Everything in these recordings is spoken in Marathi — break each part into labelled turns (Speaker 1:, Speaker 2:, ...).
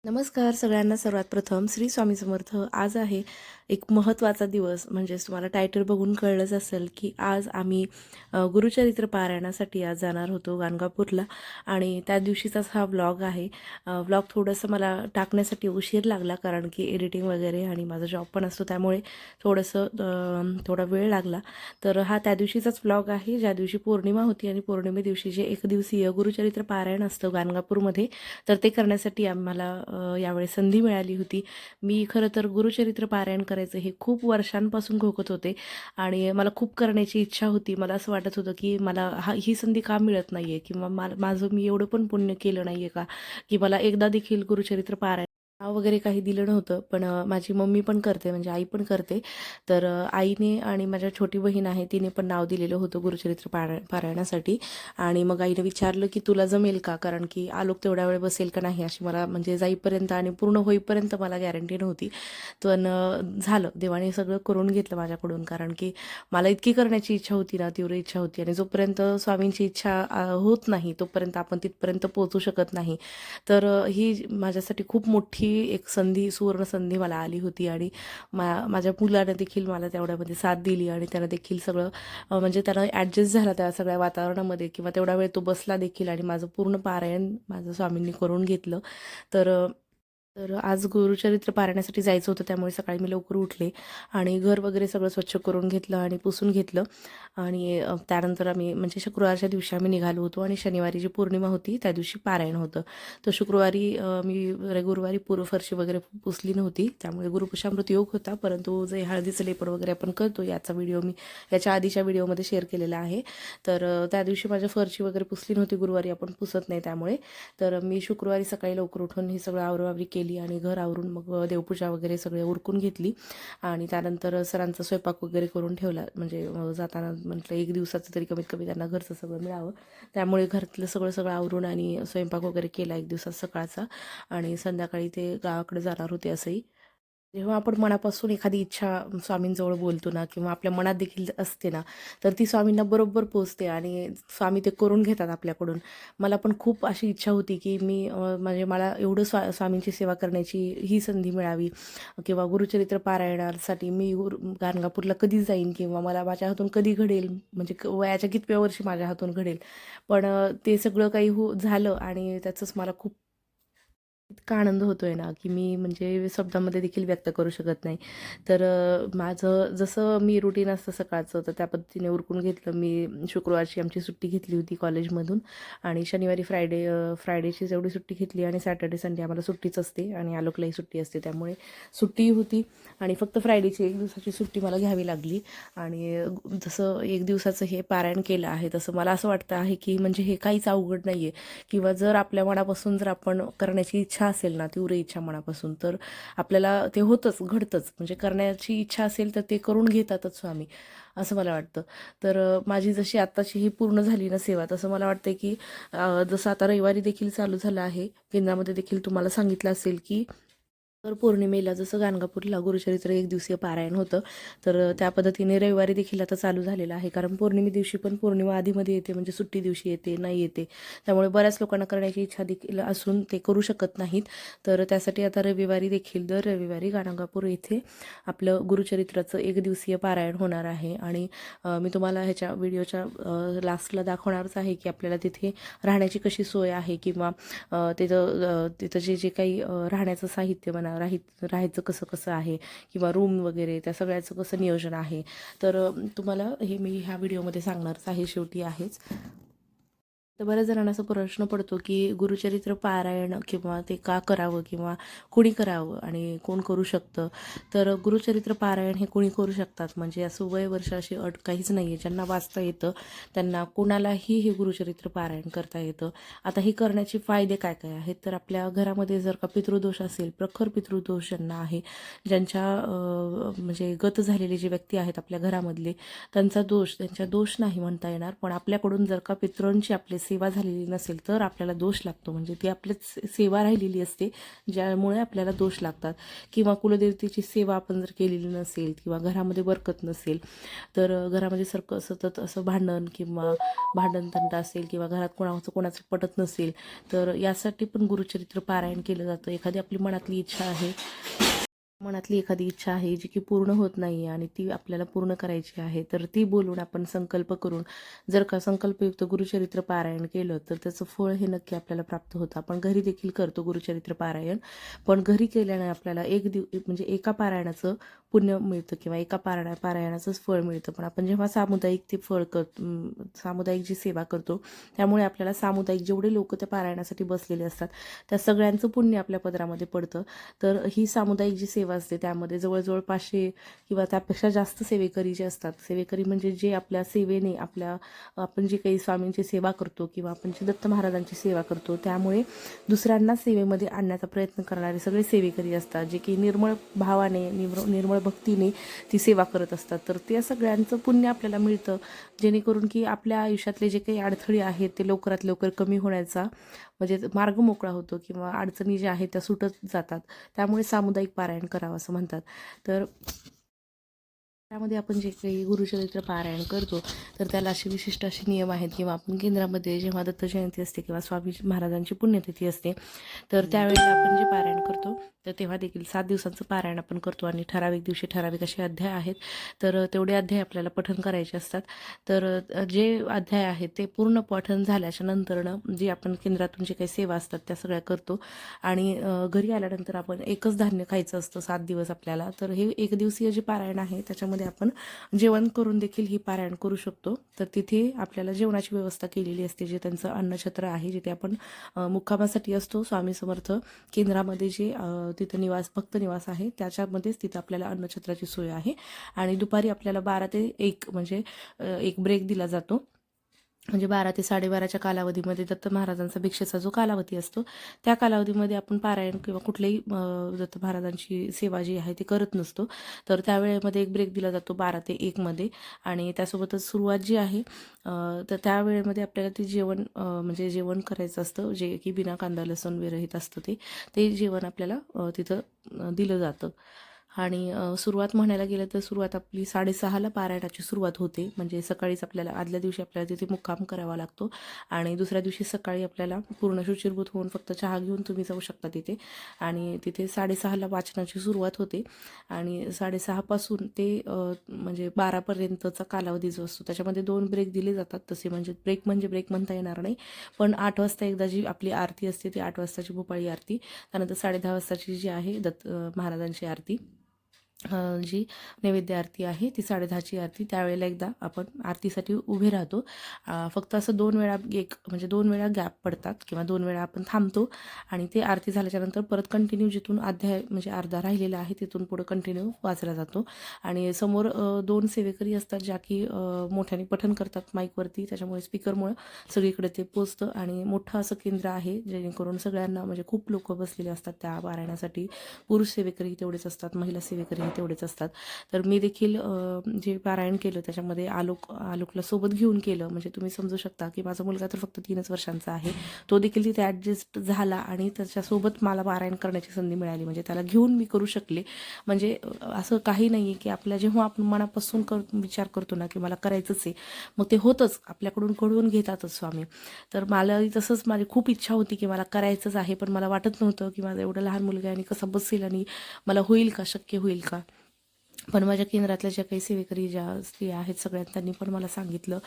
Speaker 1: नमस्कार सगळ्यांना. सर्वात प्रथम श्री स्वामी समर्थ. आज आहे एक महत्त्वाचा दिवस. म्हणजेच तुम्हाला टायटल बघून कळलंच असेल की आज आम्ही गुरुचरित्र पारायणासाठी आज जाणार होतो गाणगापूरला आणि त्या दिवशीचाच हा व्लॉग आहे. व्लॉग थोडंसं मला टाकण्यासाठी उशीर लागला कारण की एडिटिंग वगैरे आणि माझा जॉब पण असतो, त्यामुळे थोडा वेळ लागला. तर हा त्या दिवशीचाच व्लॉग आहे ज्या दिवशी पौर्णिमा होती आणि पौर्णिमे दिवशी जे एकदिवसीय गुरुचरित्र पारायण असतं गाणगापूरमध्ये, तर ते करण्यासाठी आम्हाला यावेळी संधी मिळाली होती. मी खरं तर गुरुचरित्र पारायण करायचं हे खूप वर्षांपासून घोकत होते आणि मला खूप करण्याची इच्छा होती. मला असं वाटत होतं की मला ही संधी का मिळत नाही आहे, किंवा माझं मी एवढं पण पुण्य केलं नाही आहे का, की मला एकदा देखील गुरुचरित्र पारायण नाव वगैरे काही दिलं नव्हतं. पण माझी मम्मी पण करते, म्हणजे आई पण करते. तर आईने आणि माझ्या छोटी बहीण आहे तिने पण नाव दिलेलं होतं गुरुचरित्र पारायणासाठी. आणि मग आईने विचारलं की तुला जमेल का, कारण की आलोक तेवढ्या वेळ बसेल का नाही अशी मला, म्हणजे जाईपर्यंत आणि पूर्ण होईपर्यंत मला गॅरंटी नव्हती. पण झालं, देवाने सगळं करून घेतलं माझ्याकडून, कारण की मला इतकी करण्याची इच्छा होती ना, तीव्र इच्छा होती. आणि जोपर्यंत स्वामींची इच्छा होत नाही तोपर्यंत आपण तिथपर्यंत पोहोचू शकत नाही. तर ही माझ्यासाठी खूप मोठी एक संधी, सुवर्ण संधी मला आली होती. आणि माझ्या मुलाने देखील मला तेवढ्यामध्ये साथ दिली आणि त्यानं देखील सगळं म्हणजे त्यानं ॲडजस्ट झाला त्या सगळ्या वातावरणामध्ये, किंवा तेवढा वेळ तो बसला देखील आणि माझं पूर्ण पारायण माझं स्वामींनी करून घेतलं. तर तर आज गुरुचरित्र पारायणासाठी जायचं होतं, त्यामुळे सकाळी मी लवकर उठले आणि घर वगैरे सगळं स्वच्छ करून घेतलं आणि पुसून घेतलं. आणि त्यानंतर आम्ही, म्हणजे शुक्रवारच्या दिवशी आम्ही निघालो होतो आणि शनिवारी जी पौर्णिमा होती त्या दिवशी पारायण होतं. तर शुक्रवारी गुरुवारी पूर्व फरशी वगैरे पुसली नव्हती, त्यामुळे गुरुपुषामृत योग होता. परंतु जे हळदीचं लेपड वगैरे आपण करतो याचा व्हिडिओ मी याच्या आधीच्या व्हिडिओमध्ये शेअर केलेला आहे. तर त्या दिवशी माझ्या फरशी वगैरे पुसली नव्हती, गुरुवारी आपण पुसत नाही त्यामुळे. तर मी शुक्रवारी सकाळी लवकर उठून हे सगळं आवराआवरी केली आणि घर आवरून मग देवपूजा वगैरे सगळे उरकून घेतली. आणि त्यानंतर सरांचा स्वयंपाक वगैरे करून ठेवला, म्हणजे जाताना म्हटलं एक दिवसाचं तरी कमीत कमी त्यांना घरचं सगळं मिळावं, त्यामुळे घरातलं सगळं सगळं आवरून आणि स्वयंपाक वगैरे केला एक दिवसात सकाळचा. आणि संध्याकाळी ते गावाकडे जाणार होते असंही. जेव्हा आपण मनापासून एखादी इच्छा स्वामींजवळ बोलतो ना, किंवा आपल्या मनात देखील असते ना, तर ती स्वामींना बरोबर पोचते आणि स्वामी ते करून घेतात आपल्याकडून. मला पण खूप अशी इच्छा होती की मी म्हणजे मला एवढं स्वामींची सेवा करण्याची ही संधी मिळावी, किंवा गुरुचरित्र पारायणासाठी मी गाणगापूरला कधी जाईन, किंवा मला माझ्या हातून कधी घडेल, म्हणजे वयाच्या कितव्या वर्षी माझ्या हातून घडेल. पण ते सगळं काही झालं आणि त्याचंच मला खूप इतका आनंद होतोय ना, की मी म्हणजे शब्दामध्ये देखील व्यक्त करू शकत नाही. तर माझं जसं मी रुटीन असतं सकाळचं, तर त्या पद्धतीने उरकून घेतलं. मी शुक्रवारची आमची सुट्टी घेतली होती कॉलेजमधून आणि शनिवारी फ्रायडेचीच एवढी सुट्टी घेतली आणि सॅटर्डे संडे आम्हाला सुट्टीच असते आणि आलोकलाही सुट्टी असते, त्यामुळे सुट्टी होती. आणि फक्त फ्रायडेची एक दिवसाची सुट्टी मला घ्यावी लागली. आणि जसं एक दिवसाचं हे पारायण केलं आहे, तसं मला असं वाटतं आहे की म्हणजे हे काहीच अवघड नाही आहे. किंवा जर आपल्या मनापासून जर आपण करण्याची इच्छा असेल ना, तीव्र इच्छा मनापासून, तर आपल्याला ते होतंच, घडतंच. म्हणजे करण्याची इच्छा असेल तर ते करून घेतातच स्वामी, असं मला वाटतं. तर माझी जशी आत्ताची ही पूर्ण झाली ना सेवा, तसं मला वाटतं की जसं आता रविवारी देखील चालू झालं आहे, केंद्रामध्ये देखील तुम्हाला सांगितलं असेल की तर पौर्णिमेला जसं गाणगापूरला गुरुचरित्र एक दिवसीय पारायण होतं, तर त्या पद्धतीने रविवारी देखील आता चालू झालेलं आहे. कारण पौर्णिमे दिवशी पण पौर्णिमा आधीमध्ये येते, म्हणजे सुट्टी दिवशी येते, नाही येते, त्यामुळे बऱ्याच लोकांना करण्याची इच्छा देखील असून ते करू शकत नाहीत. तर त्यासाठी आता रविवारी देखील, दर रविवारी गाणगापूर येथे आपलं गुरुचरित्राचं एक दिवसीय पारायण होणार आहे. आणि मी तुम्हाला ह्याच्या व्हिडिओच्या लास्टला दाखवणारच आहे की आपल्याला तिथे राहण्याची कशी सोय आहे, किंवा तिथं जे काही राहण्याचं साहित्य म्हणा, राहायचं कसं कसं आहे, किंवा रूम वगैरे त्या सगळ्याचं कसं नियोजन आहे. तर तुम्हाला हे मी ह्या व्हिडिओमध्ये सांगणारच आहे, शेवटी आहेच. तर बऱ्याच जणांना असा प्रश्न पडतो की गुरुचरित्र पारायण किंवा ते का करावं, किंवा कुणी करावं आणि कोण करू शकतं. तर गुरुचरित्र पारायण हे कुणी करू शकतात, म्हणजे असं वय वर्ष अशी अट काहीच नाही आहे. ज्यांना वाचता येतं त्यांना कोणालाही हे गुरुचरित्र पारायण करता येतं. आता हे करण्याचे फायदे काय काय आहेत, तर आपल्या घरामध्ये जर का पितृदोष असेल, प्रखर पितृदोष ज्यांना आहे, ज्यांच्या म्हणजे गत झालेले जे व्यक्ती आहेत आपल्या घरामधले, त्यांचा दोष, त्यांच्या दोष नाही म्हणता येणार, पण आपल्याकडून जर का पितरांची आपली सेवा झालेली नसेल तर आपल्याला दोष लागतो, म्हणजे ती आपल्याच सेवा राहिलेली असते ज्यामुळे आपल्याला दोष लागतात. किंवा कुलदेवतेची सेवा आपण जर केलेली नसेल किंवा घरामध्ये बरकत नसेल तर घरामध्ये सतत असं भांडण किंवा भांडणतंटा असेल किंवा घरात कोणाचं पटत नसेल तर यासाठी पण गुरुचरित्र पारायण केलं जातं. मनातली एखादी इच्छा आहे जी की पूर्ण होत नाही आणि ती आपल्याला पूर्ण करायची आहे, तर ती बोलून आपण संकल्प करून जर का संकल्पयुक्त गुरुचरित्र पारायण केलं तर त्याचं फळ हे नक्की आपल्याला प्राप्त होतं. आपण घरी देखील करतो गुरुचरित्र पारायण, पण घरी केल्याने आपल्याला म्हणजे एका पारायणाचं पुण्य मिळतं किंवा एका पारायणाचंच फळ मिळतं. पण आपण जेव्हा सामुदायिक ते फळ सामुदायिक जी सेवा करतो त्यामुळे आपल्याला सामुदायिक जेवढे लोक त्या पारायणासाठी बसलेले असतात त्या सगळ्यांचं पुण्य आपल्या पदरामध्ये पडतं. तर ही सामुदायिक जी सेवा असते त्यामध्ये जवळजवळ 500 किंवा त्यापेक्षा जास्त सेवेकरी जे असतात, सेवेकरी म्हणजे जे आपल्या सेवेने आपण जे काही स्वामींची सेवा करतो किंवा आपण जे दत्त महाराजांची सेवा करतो त्यामुळे दुसऱ्यांना सेवेमध्ये आणण्याचा प्रयत्न करणारे सगळे सेवेकरी असतात, जे की निर्मळ भावाने निर्मळ भक्तीने ती सेवा करत असतात. तर त्या सगळ्यांचं पुण्य आपल्याला मिळतं, जेणेकरून की आपल्या आयुष्यातले जे काही अडथळे आहेत ते लवकरात लवकर कमी होण्याचा म्हणजे मार्ग मोकळा होतो किंवा अडचणी ज्या आहेत त्या सुटत जातात. त्यामुळे सामुदायिक पारायण करावं असं म्हणतात. तर त्यामध्ये आपण जे काही गुरुचरित्र पारायण करतो तर त्याला असे विशिष्ट असे नियम आहेत किंवा आपण केंद्रामध्ये जेव्हा दत्त जयंती असते किंवा स्वामी महाराजांची पुण्यतिथी असते तर त्यावेळेला आपण जे पारायण करतो तर तेव्हा देखील 7 दिवसांचं पारायण आपण करतो आणि ठराविक दिवशी ठराविक असे अध्याय आहेत. तर तेवढे अध्याय आपल्याला पठण करायचे असतात. तर जे अध्याय आहेत ते पूर्ण पठण झाल्याच्या नंतरनं जी आपण केंद्रातून जे काही सेवा असतात त्या सगळ्या करतो आणि घरी आल्यानंतर आपण एकच धान्य खायचं असतं 7 दिवस आपल्याला. तर हे एक दिवसीय जे पारायण आहे त्याच्यामध्ये आपण जेवण करून देखील ही पारायण करू शकतो. तर तिथे आपल्याला जेवणाची व्यवस्था केलेली असते, जे त्यांचं अन्नछत्र आहे जिथे आपण मुक्कामासाठी असतो. स्वामी समर्थ केंद्रामध्ये जे तिथं भक्त निवास आहे त्याच्यामध्येच तिथं आपल्याला अन्नछत्राची सोय आहे. आणि दुपारी आपल्याला 12 ते 1 म्हणजे एक ब्रेक दिला जातो. म्हणजे 12 ते 12:30च्या कालावधीमध्ये दत्त महाराजांचा भिक्षेचा जो कालावधी असतो त्या कालावधीमध्ये आपण पारायण किंवा कुठल्याही दत्त महाराजांची सेवा जी आहे ती करत नसतो. तर त्यावेळेमध्ये एक ब्रेक दिला जातो 12 ते 1 मध्ये. आणि त्यासोबतच सुरुवात जी आहे तर त्या आपल्याला ते जेवण म्हणजे जेवण करायचं असतं, जे की बिना कांदा लसूण विरहित असतं ते जेवण आपल्याला तिथं दिलं जातं. आणि सुरुवात म्हणायला गेलं तर सुरुवात आपली 6:30ला पारायणाची सुरुवात होते. म्हणजे सकाळीच आपल्याला आदल्या दिवशी आपल्याला तिथे मुक्काम करावा लागतो आणि दुसऱ्या दिवशी सकाळी आपल्याला पूर्ण शुचिर्भूत होऊन फक्त चहा घेऊन तुम्ही जाऊ शकता तिथे. आणि तिथे 6:30ला वाचनाची सुरुवात होते आणि 6:30 पासून ते म्हणजे 12पर्यंतचा कालावधी जो असतो त्याच्यामध्ये 2 ब्रेक दिले जातात. तसे म्हणजे ब्रेक म्हणता येणार नाही, पण 8 वाजता एकदा जी आपली आरती असते ती 8 वाजताची भोपाळी आरती, त्यानंतर 10:30 वाजताची जी आहे दत्त महाराजांची आरती, जी नैवेद्य आरती आहे ती 10:30ची आरती. त्यावेळेला एकदा आपण आरतीसाठी उभे राहतो. फक्त असं 2 वेळा म्हणजे 2 वेळा गॅप पडतात किंवा 2 वेळा आपण थांबतो आणि ते आरती झाल्याच्यानंतर परत कंटिन्यू जिथून अध्याय म्हणजे अर्धा राहिलेला आहे तिथून पुढं कंटिन्यू वाचला जातो. आणि समोर 2 सेवेकरी असतात ज्या की मोठ्याने पठण करतात माईकवरती, त्याच्यामुळे स्पीकरमुळे सगळीकडे ते पोचतं. आणि मोठं असं केंद्र आहे जेणेकरून सगळ्यांना म्हणजे खूप लोक बसलेले असतात त्या पारायणासाठी. पुरुष सेवेकरी तेवढेच असतात, महिला सेवेकरी तेवढेच असतात. तर मी देखील जे पारायण केलं त्याच्यामध्ये आलोकला सोबत घेऊन केलं. म्हणजे तुम्ही समजू शकता की माझा मुलगा तर फक्त 3 वर्षांचा आहे, तो देखील तिथे ॲडजस्ट झाला आणि त्याच्यासोबत मला पारायण करण्याची संधी मिळाली, म्हणजे त्याला घेऊन मी करू शकले. म्हणजे असं काही नाही आहे की आपल्या जेव्हा आपण मनापासून विचार करतो ना की मला करायचंच आहे, मग ते होतंच, आपल्याकडून कळवून घेतातच स्वामी. तर मला तसंच माझी खूप इच्छा होती की मला करायचंच आहे, पण मला वाटत नव्हतं की माझा एवढं लहान मुलगा आणि कसा बसेल आणि मला होईल का, शक्य होईल का. पण माझ्या केंद्रातल्या ज्या काही सेवेकरी ज्या स्त्रिया आहेत त्यांनी पण मला सांगितलं.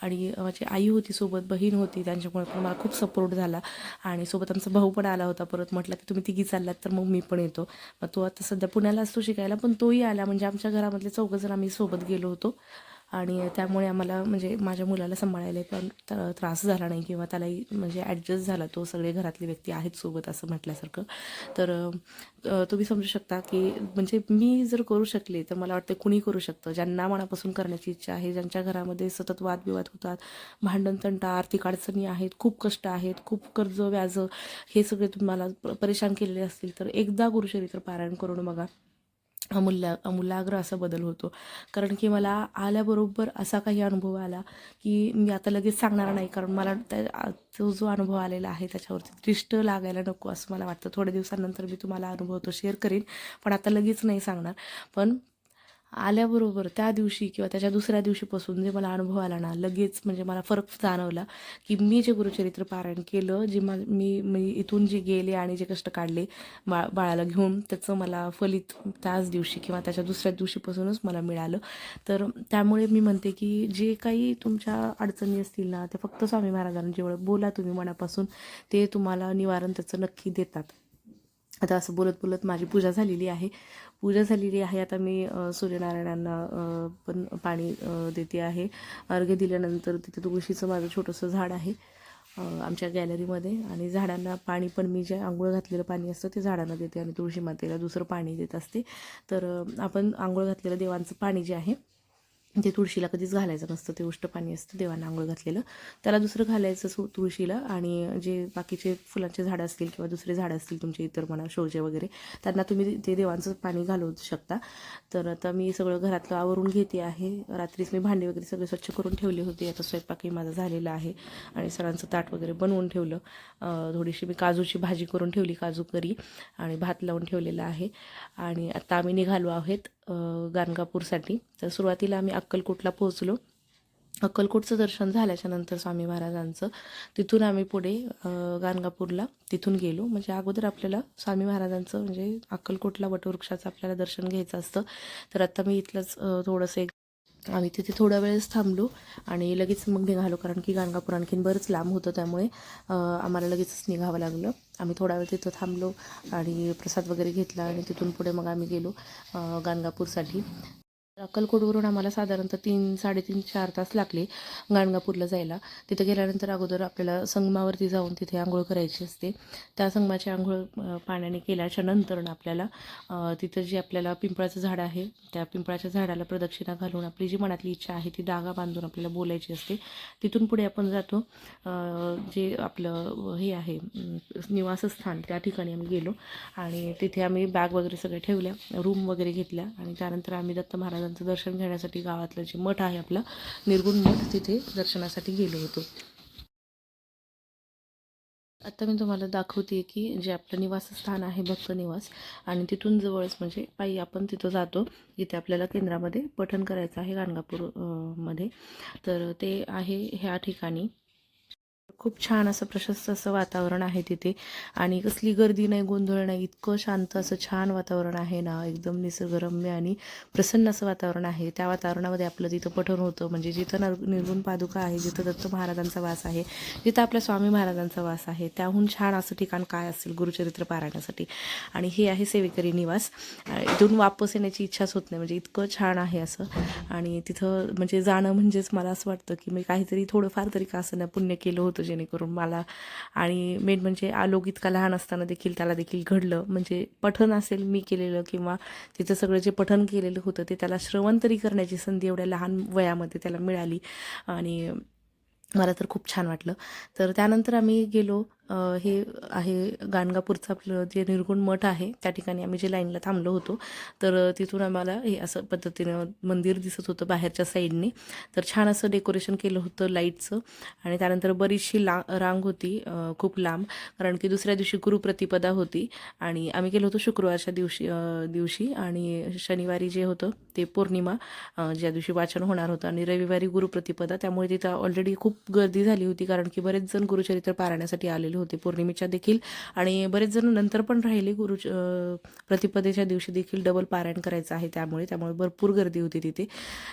Speaker 1: आणि माझी आई होती सोबत, बहीण होती, त्यांच्यामुळे पण मला खूप सपोर्ट झाला. आणि सोबत आमचा भाऊ पण आला होता. परत म्हटलं की तुम्ही तिघी चाललात तर मग मी पण येतो. मग तो आता सध्या पुण्याला असतो शिकायला, पण तोही आला. म्हणजे आमच्या घरामधले 4 जण आम्ही सोबत गेलो होतो. आणि त्यामुळे आम्हाला म्हणजे माझ्या मुलाला सांभाळायला पण त्रास झाला नाही किंवा त्यालाही म्हणजे ॲडजस्ट झाला. तो सगळे घरातले व्यक्ती आहेत सोबत असं म्हटल्यासारखं. तर तुम्ही समजू शकता की म्हणजे मी जर करू शकले तर मला वाटतं कुणी करू शकतं. ज्यांना मनापासून करण्याची इच्छा आहे, ज्यांच्या घरामध्ये सतत वादविवाद होतात, भांडणतंटा, आर्थिक अडचणी आहेत, खूप कष्ट आहेत, खूप कर्ज व्याज, हे सगळे तुम्हाला परेशान केलेले असतील तर एकदा गुरुचरित्र पारायण करून बघा. आमूलाग्र असा बदल होतो. कारण की मला आल्याबरोबर असा काही अनुभव आला की मी आता लगेच सांगणार नाही, कारण मला तो जो अनुभव आलेला आहे त्याच्यावरती दृष्ट लागायला नको असं मला वाटतं. थोड्या दिवसांनंतर मी तुम्हाला अनुभव तो शेअर करीन, पण आता लगेच नाही सांगणार. पण आल्याबरोबर त्या दिवशी किंवा त्याच्या दुसऱ्या दिवशीपासून जे मला अनुभव आला ना, लगेच म्हणजे मला फरक जाणवला की मी जे गुरुचरित्र पारायण केलं, जे मी मी इथून जे गेले आणि जे कष्ट काढले बाळाला घेऊन, त्याचं मला फलित त्याच दिवशी किंवा त्याच्या दुसऱ्या दिवशीपासूनच मला मिळालं. तर त्यामुळे मी म्हणते की जे काही तुमच्या अडचणी असतील ना, ते फक्त स्वामी महाराजांजवळ बोला तुम्ही मनापासून, ते तुम्हाला निवारण त्याचं नक्की देतात. आता असं बोलत बोलत माझी पूजा झालेली आहे. आता मी सूर्यनारायणांना पण पाणी देते आहे. अर्घ्य दिल्यानंतर तिथे तुळशीचं माझं छोटंसं झाड आहे आमच्या गॅलरीमध्ये, आणि झाडांना पाणी पण मी जे आंघोळ घातलेलं पाणी असतं ते झाडांना देते आणि तुळशी मातेला दुसरं पाणी देत असते. तर आपण आंघोळ घातलेलं देवांचं पाणी जे आहे ते तुळशीला कधीच घालायचं नसतं. ते उष्ट पाणी असतं देवांना आंघोळ घातलेलं, त्याला दुसरं घालायचं तुळशीला. आणि जे बाकीचे फुलांचे झाडं असतील किंवा दुसरे झाडं असतील तुमचे इतर म्हणा शोचे वगैरे, त्यांना तुम्ही ते देवांचं पाणी घालवू शकता. तर आता मी सगळं घरातलं आवरून घेते आहे. रात्रीच मी भांडी वगैरे सगळे स्वच्छ करून ठेवले होते. आता स्वयंपाकही माझा झालेला आहे आणि सरांचं ताट वगैरे बनवून ठेवलं. थोडीशी मी काजूची भाजी करून ठेवली, काजू करी, आणि भात लावून ठेवलेला आहे. आणि आता आम्ही निघालो आहेत गाणगापूरसाठी. तर सुरुवातीला आम्ही अक्कलकोटला पोहोचलो. अक्कलकोटचं दर्शन झाल्याच्या नंतर स्वामी महाराजांचं, तिथून आम्ही पुढे गाणगापूरला तिथून गेलो. म्हणजे अगोदर आपल्याला स्वामी महाराजांचं म्हणजे अक्कलकोटला वटवृक्षाचं आपल्याला दर्शन घ्यायचं असतं. तर आता मी इथलंच थोडंसं आम्ही तिथे थोडा वेळच थांबलो आणि लगेच मग निघालो, कारण की गाणगापूर आणखीन बरंच लांब होतं, त्यामुळे आम्हाला लगेचच निघावं लागलं. आम्ही थोडा वेळ तिथं थांबलो आणि प्रसाद वगैरे घेतला आणि तिथून पुढे मग आम्ही गेलो गाणगापूरसाठी. अक्कलकोटवरून आम्हाला साधारणतः 3-3.5-4 तास लागले गाणगापूरला जायला. तिथे गेल्यानंतर अगोदर आपल्याला संगमावरती जाऊन तिथे आंघोळ करायची असते. त्या संगमाची आंघोळ पाण्याने केल्याच्या नंतर आपल्याला तिथं जे आपल्याला पिंपळाचं झाड आहे, त्या पिंपळाच्या झाडाला प्रदक्षिणा घालून आपली जी मनातली इच्छा आहे ती धागा बांधून आपल्याला बोलायची असते. तिथून पुढे आपण जातो जे आपलं हे आहे निवासस्थान, त्या ठिकाणी आम्ही गेलो आणि तिथे आम्ही बॅग वगैरे सगळे ठेवल्या, रूम वगैरे घेतल्या आणि त्यानंतर आम्ही दत्त महाराजांचं दर्शन घेण्यासाठी गावातलं जे मठ आहे आपला निर्गुण मठ, तिथे दर्शनासाठी गेलो होतो. आता मी तुम्हाला दाखवते की जे आपलं निवासस्थान आहे भक्त निवास, आणि तिथून जवळच म्हणजे पायी आपण तिथं जातो जिथे आपल्याला केंद्रामध्ये पठण करायचं आहे गाणगापूर मध्ये. तर ते आहे ह्या ठिकाणी. खूप छान असं प्रशस्त असं वातावरण आहे तिथे, आणि कसली गर्दी नाही, गोंधळ नाही, इतकं शांत असं छान वातावरण आहे ना, एकदम निसर्गरम्य आणि प्रसन्न असं वातावरण आहे. त्या वातावरणामध्ये आपलं तिथं पठण होतं. म्हणजे जिथं निर्गुण पादुका आहे, जिथं दत्त महाराजांचा वास आहे, जिथं आपल्या स्वामी महाराजांचा वास आहे, त्याहून छान असं ठिकाण काय असेल गुरुचरित्र पारायणासाठी. आणि हे आहे सेवेकरी निवास. इथून वापस येण्याची इच्छाच होत नाही, म्हणजे इतकं छान आहे असं. आणि तिथं म्हणजे जाणं म्हणजेच मला असं वाटतं की मी काहीतरी थोडंफार तरी का असं पुण्य केलं होतं, जेणेकरून मला, आणि मेन म्हणजे आलोक इतका लहान असताना देखील त्याला देखील घडलं. म्हणजे पठण असेल मी केलेलं किंवा तिथं सगळं जे पठण केलेलं होतं ते त्याला श्रवण तरी करण्याची संधी एवढ्या लहान वयामध्ये त्याला मिळाली, आणि मला तर खूप छान वाटलं. तर त्यानंतर आम्ही गेलो, हे आहे गाणगापूरचं आपलं जे निर्गुण मठ आहे त्या ठिकाणी आम्ही जे लाईनला थांबलो होतो. तर तिथून आम्हाला हे असं पद्धतीनं मंदिर दिसत होतं बाहेरच्या साईडने. तर छान असं डेकोरेशन केलं होतं लाईटचं, आणि त्यानंतर बरीचशी रांग होती खूप लांब, कारण की दुसऱ्या दिवशी गुरुप्रतिपदा होती आणि आम्ही गेलो होतो शुक्रवारच्या दिवशी आणि शनिवारी जे होतं ते पौर्णिमा, ज्या दिवशी वाचन होणार होतं, आणि रविवारी गुरुप्रतिपदा. त्यामुळे तिथं ऑलरेडी खूप गर्दी झाली होती, कारण की बरेच जण गुरुचरित्र पारायणासाठी आलेले होते पौर्णिमेच्या देखील, आणि बरेच जण नंतर पण राहिले प्रतिपदेच्या दिवशी देखील डबल पारायण करायचं आहे, त्यामुळे भरपूर गर्दी होती तिथे.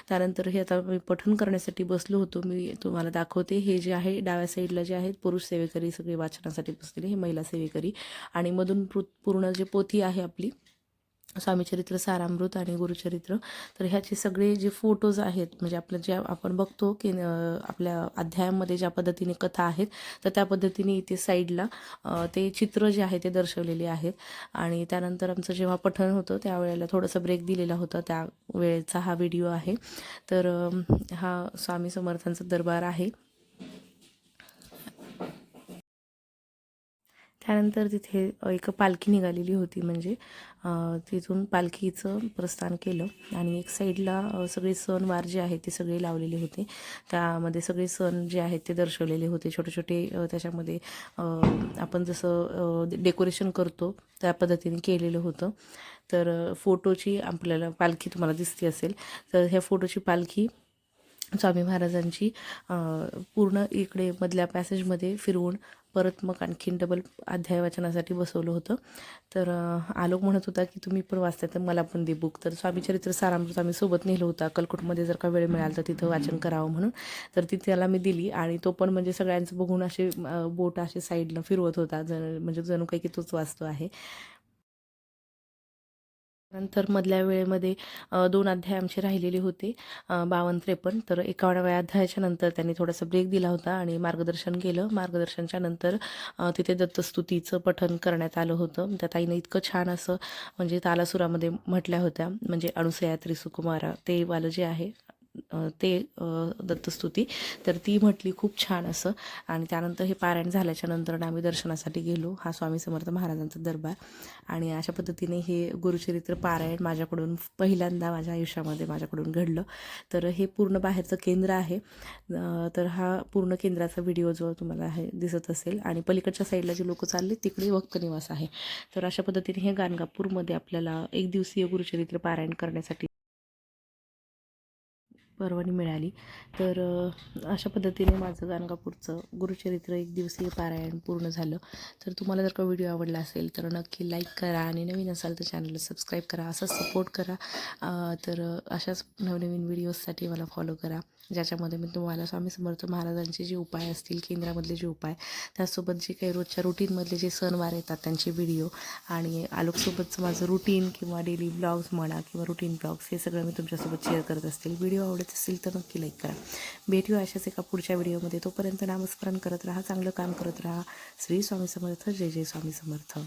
Speaker 1: त्यानंतर हे आता मी पठण करण्यासाठी बसलो होतो. मी तुम्हाला दाखवते, हे जे आहे डाव्या साईडला जे आहेत पुरुष सेवेकरी सगळे वाचनासाठी बसलेले, हे महिला सेवेकरी, आणि मधून पूर्ण जे पोथी आहे आपली स्वामीचरित्र सारामृत आणि गुरुचरित्र, तर ह्याचे सगळे जे फोटोज आहेत, म्हणजे आपलं जे आपण बघतो की आपल्या अध्यायामध्ये ज्या पद्धतीने कथा आहेत, तर त्या पद्धतीने इथे साईडला ते चित्र जे आहे ते दर्शवलेले आहेत. आणि त्यानंतर आमचं जेव्हा पठण होतं त्यावेळेला थोडंसं ब्रेक दिलेला होता, त्या वेळेचा हा व्हिडिओ आहे. तर हा स्वामी समर्थांचा दरबार आहे. त्यानंतर तिथे एक पालखी निघालेली होती, म्हणजे तिथून पालखीचं प्रस्थान केलं आणि एक साईडला सगळे सणवार जे आहेत ते सगळे लावलेले होते. त्यामध्ये सगळे सण जे आहेत ते दर्शवलेले होते. छोटे छोटे त्याच्यामध्ये आपण जसं डेकोरेशन करतो त्या पद्धतीने केलेलं होतं. तर फोटोची आपल्याला पालखी तुम्हाला दिसते असेल, तर ह्या फोटोची पालखी स्वामी महाराजांची पूर्ण इकडे मधल्या पॅसेजमध्ये फिरवून परत मग आणखीन डबल अध्याय वाचनासाठी बसवलं होतं. तर आलोक म्हणत होता की तुम्ही पण वाचताय तर मला पण दे बुक. तर स्वामी चरित्र सारामृत आम्ही सोबत नेलं होतं. अक्कलकोटमध्ये जर का वेळ मिळाला तर तिथं वाचन करावं म्हणून. तर ती त्याला मी दिली आणि तो पण म्हणजे सगळ्यांचं बघून असे बोट असे साईडनं फिरवत होता, म्हणजे जणू काही की तोच वाचतो आहे. नंतर मधल्या वेळेमध्ये 2 अध्याय आमचे राहिलेले होते, 52-53. तर 51व्या अध्यायाच्या नंतर त्यांनी थोडासा ब्रेक दिला होता आणि मार्गदर्शन केलं. मार्गदर्शनच्या नंतर तिथे दत्तस्तुतीचं पठण करण्यात आलं होतं. त्या ताईनं इतकं छान असं म्हणजे तालासुरामध्ये म्हटल्या होत्या, म्हणजे अनुसया त्रिसुकुमारा ते वालं जे आहे ते दत्तस्तुती, तर ती म्हटली खूप छान असं. आणि त्यानंतर हे पारायण झाल्याच्या नंतर आम्ही दर्शनासाठी गेलो. हा स्वामी समर्थ महाराजांचा दरबार. आणि अशा पद्धतीने हे गुरुचरित्र पारायण माझ्याकडून पहिल्यांदा माझ्या आयुष्यामध्ये माझ्याकडून घडलं. तर हे पूर्ण बाहेरचं केंद्र आहे. तर हा पूर्ण केंद्राचा व्हिडिओ जो तुम्हाला हे दिसत असेल आणि पलीकडच्या साईडला जे लोक चालले तिकडे भक्त निवास आहे. तर अशा पद्धतीने हे गाणगापूरमध्ये आपल्याला एक दिवसीय गुरुचरित्र पारायण करण्यासाठी परवानगी मिळाली. तर अशा पद्धतीने माझं गाणगापूरचं गुरुचरित्र एक दिवसीय पारायण पूर्ण झालं. तर तुम्हाला जर का व्हिडिओ आवडला असेल तर नक्की लाईक करा आणि नवीन असाल तर चॅनलला सबस्क्राईब करा, असं सपोर्ट करा. तर अशाच नवनवीन व्हिडिओजसाठी मला फॉलो करा, ज्याच्यामध्ये मी तुम्हाला स्वामी समर्थ महाराजांचे जे उपाय असतील, केंद्रामधले जे उपाय, त्यासोबत जे काही रोजच्या रुटीनमधले जे सणवार येतात त्यांचे व्हिडिओ आणि आलोकसोबतचं माझं रुटीन किंवा डेली ब्लॉग्स म्हणा किंवा रुटीन ब्लॉग्स, हे सगळं मी तुमच्यासोबत शेअर करत असतील. व्हिडिओ आवडत असेल तर नक्की लाईक करा. भेटूया अशाच एका पुढच्या व्हिडिओमध्ये. तोपर्यंत नामस्मरण करत राहा, चांगलं काम करत राहा. श्री स्वामी समर्थ. जय जय स्वामी समर्थ.